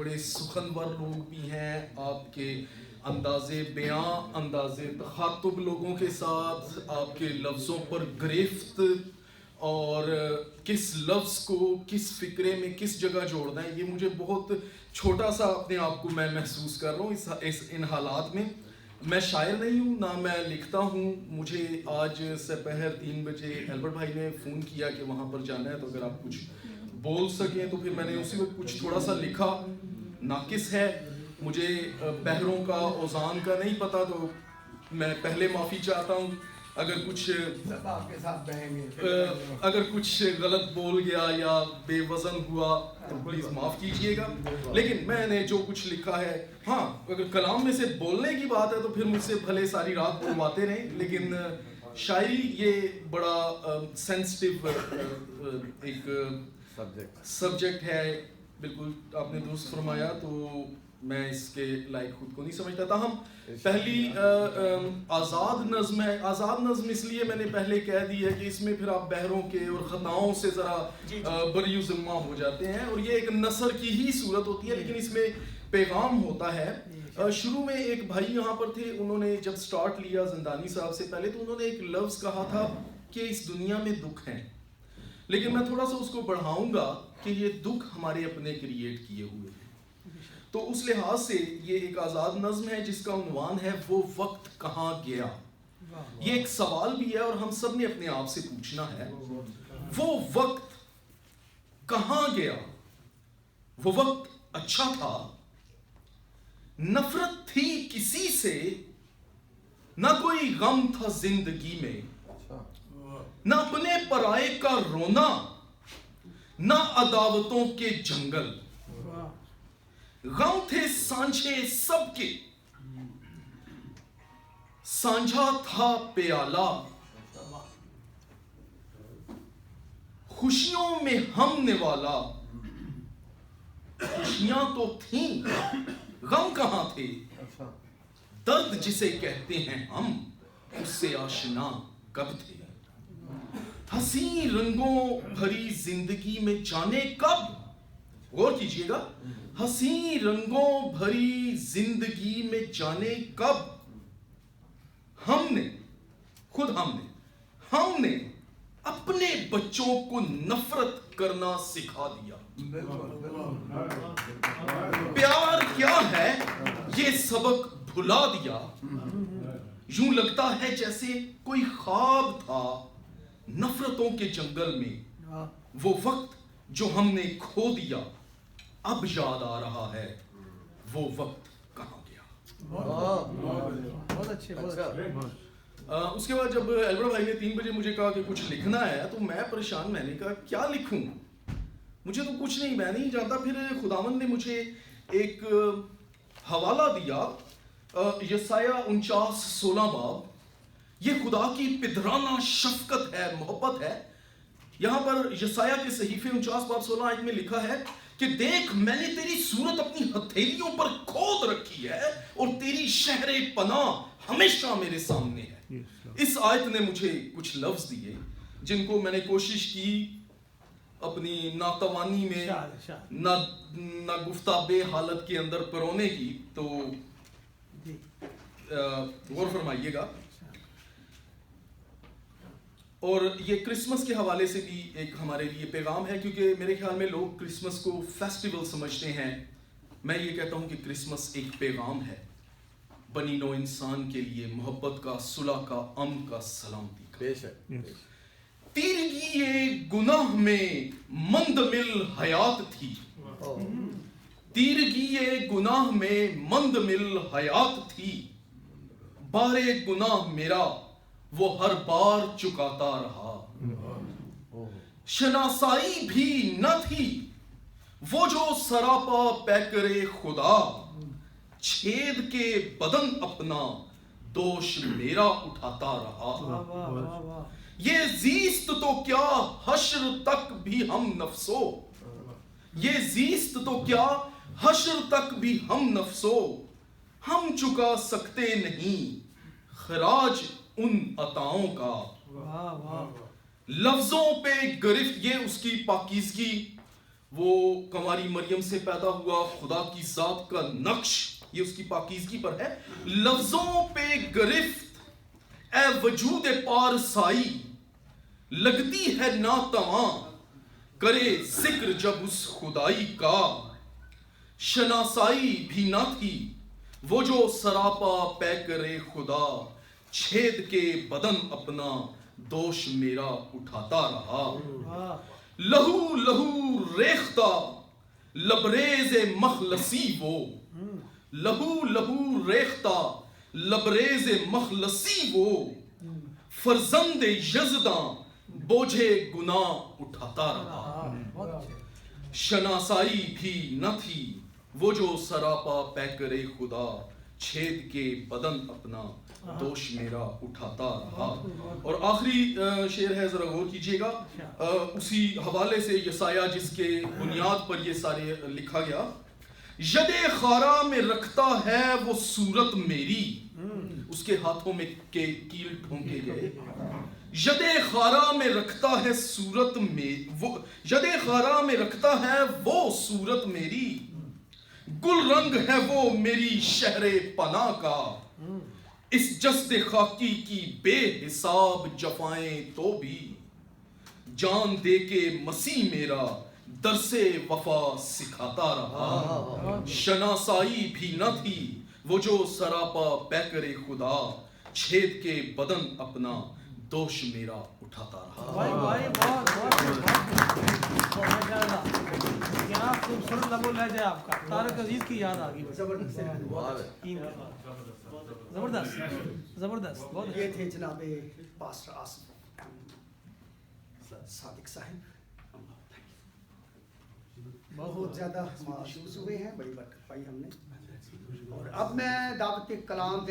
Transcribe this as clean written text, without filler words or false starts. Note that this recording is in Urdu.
بڑے سخنور لوگ بھی ہیں، آپ کے انداز بیاں، انداز تخاطب لوگوں کے ساتھ، آپ کے لفظوں پر گرفت اور کس لفظ کو کس فکرے میں کس جگہ جوڑنا ہے، یہ مجھے بہت چھوٹا سا اپنے آپ کو میں محسوس کر رہا ہوں ان حالات میں. میں شاعر نہیں ہوں، نہ میں لکھتا ہوں. مجھے آج سپہر 3 بجے البرٹ بھائی نے فون کیا کہ وہاں پر جانا ہے، تو اگر آپ کچھ بول سکیں تو پھر میں نے اسی وقت کچھ تھوڑا سا لکھا. ناقص ہے، مجھے بحروں کا اوزان کا نہیں پتا، تو میں پہلے معافی چاہتا ہوں اگر کچھ آپ کے ساتھ بہیں گے، اگر کچھ غلط بول گیا یا بے وزن ہوا تو پلیز معاف کیجئے گا. لیکن میں نے جو کچھ لکھا ہے، ہاں اگر کلام میں سے بولنے کی بات ہے تو پھر مجھ سے بھلے ساری رات بلواتے رہیں، لیکن شاعری یہ بڑا سینسٹیو ایک سبجیکٹ ہے. بالکل آپ نے درست فرمایا، تو میں اس کے لائق خود کو نہیں سمجھتا. تاہم پہلی آزاد نظم ہے. آزاد نظم اس لیے میں نے پہلے کہہ دی ہے کہ اس میں پھر آپ بحروں کے اور خطاؤں سے ذرا بری ذمہ ہو جاتے ہیں، اور یہ ایک نثر کی ہی صورت ہوتی ہے، لیکن اس میں پیغام ہوتا ہے. شروع میں ایک بھائی یہاں پر تھے، انہوں نے جب سٹارٹ لیا زندانی صاحب سے پہلے، تو انہوں نے ایک لفظ کہا تھا کہ اس دنیا میں دکھ ہیں، لیکن میں تھوڑا سا اس کو بڑھاؤں گا کہ یہ دکھ ہمارے اپنے کریٹ کیے ہوئے ہیں. تو اس لحاظ سے یہ ایک آزاد نظم ہے جس کا عنوان ہے وہ وقت کہاں گیا. یہ ایک سوال بھی ہے اور ہم سب نے اپنے آپ سے پوچھنا ہے، وہ وقت کہاں گیا؟ وہ وقت اچھا تھا، نفرت تھی کسی سے، نہ کوئی غم تھا زندگی میں، نہ اپنے پرائے کا رونا، نہ عداوتوں کے جنگل. غم تھے سانجھے سب کے، سانجھا تھا پیالہ، خوشیوں میں ہم نوالا. خوشیاں تو تھیں، غم کہاں تھے؟ درد جسے کہتے ہیں ہم، اس سے آشنا کب تھے؟ حسین رنگوں بھری زندگی میں جانے کب، غور کیجئے گا، حسین رنگوں بھری زندگی میں جانے کب ہم نے اپنے بچوں کو نفرت کرنا سکھا دیا. پیار کیا ہے یہ سبق بھلا دیا. یوں لگتا ہے جیسے کوئی خواب تھا نفرتوں کے جنگل میں. وہ وقت جو ہم نے کھو دیا اب یاد آ رہا ہے، وہ وقت کہاں گیا. بہت اچھے. اس کے بعد جب البرٹ بھائی نے 3 بجے مجھے کہا کہ کچھ لکھنا ہے تو میں پریشان. میں نے کہا کیا لکھوں، مجھے تو کچھ نہیں، میں نہیں جانتا. پھر خداوند نے مجھے ایک حوالہ دیا، یسایہ 49:16 باب. یہ خدا کی پدرانہ شفقت ہے، محبت ہے. یہاں پر یسایہ کے صحیفے 49 باب 16 آیت میں لکھا ہے کہ دیکھ میں نے تیری صورت اپنی ہتھیلیوں پر کھود رکھی ہے اور تیری شہر پناہ ہمیشہ میرے سامنے ہے. اس آیت نے مجھے کچھ لفظ دیے جن کو میں نے کوشش کی اپنی ناتوانی میں نہ گفتہ بے حالت کے اندر پرونے کی. تو غور فرمائیے گا. اور یہ کرسمس کے حوالے سے بھی ایک ہمارے لیے پیغام ہے، کیونکہ میرے خیال میں لوگ کرسمس کو فیسٹیول سمجھتے ہیں. میں یہ کہتا ہوں کہ کرسمس ایک پیغام ہے بنی نوع انسان کے لیے، محبت کا، صلح کا، امن کا، سلامتی کا. بے شک. تیرگی گناہ میں مند مل حیات تھی، تیرگی گناہ میں مند مل حیات تھی. بارے گناہ میرا وہ ہر بار چکاتا رہا. شناسائی بھی نہ تھی وہ جو سراپا پیکرے خدا. چھید کے بدن اپنا دوش میرا اٹھاتا رہا. یہ زیست تو کیا حشر تک بھی ہم نفسو، یہ زیست تو کیا حشر تک بھی ہم نفسو. ہم چکا سکتے نہیں خراج ان عطاؤں کا. لفظوں پہ گرفت، یہ اس کی پاکیزگی، وہ کنواری مریم سے پیدا ہوا، خدا کی ذات کا نقش یہ اس کی پاکیزگی پر ہے. لفظوں پہ گرفت اے وجود پارسائی، لگتی ہے ناتواں کرے ذکر جب اس خدائی کا. شناسائی بھی نہ تھی وہ جو سراپا پے کرے خدا، چھید کے بدن اپنا دوش میرا اٹھاتا رہا. لہو لہو ریختہ لبریز مخلصی وہ، لہو لہو ریختہ لبریز مخلصی وہ، فرزند یزداں بوجھے گناہ اٹھاتا رہا. شناسائی بھی نہ تھی وہ جو سراپا پے کرے خدا، چھید کے بدن اپنا دوش میرا اٹھاتا رہا. اور آخری شعر ہے، ذرا غور کیجئے گا، اسی حوالے سے یسایہ جس کے بنیاد پر یہ سارے لکھا گیا. ید خارا میں رکھتا ہے وہ صورت میری، اس کے ہاتھوں میں کیل ٹھونکے گئے. ید خارا میں رکھتا ہے صورت میں ید خارا میں رکھتا ہے وہ صورت میری، گل رنگ ہے وہ میری شہر پناہ کا. اس جسد خاکی کی بے حساب جفائیں تو بھی، جان دے کے مسیح میرا درس وفا سکھاتا رہا. شناسائی بھی نہ تھی وہ جو سراپا پے کرے خدا، چھید کے بدن اپنا دوش میرا اٹھاتا رہا. کیا خوبصورت لب و لہجہ آپ کا، طارق عزیز کی یاد آ گئی. زبردست زبردست. بہت یہ تھے جناب پاسٹر آصف صادق صاحب، بہت زیادہ مایوس ہوئے ہیں، بڑی برکت پائی ہم نے. اور اب میں دعوت کلام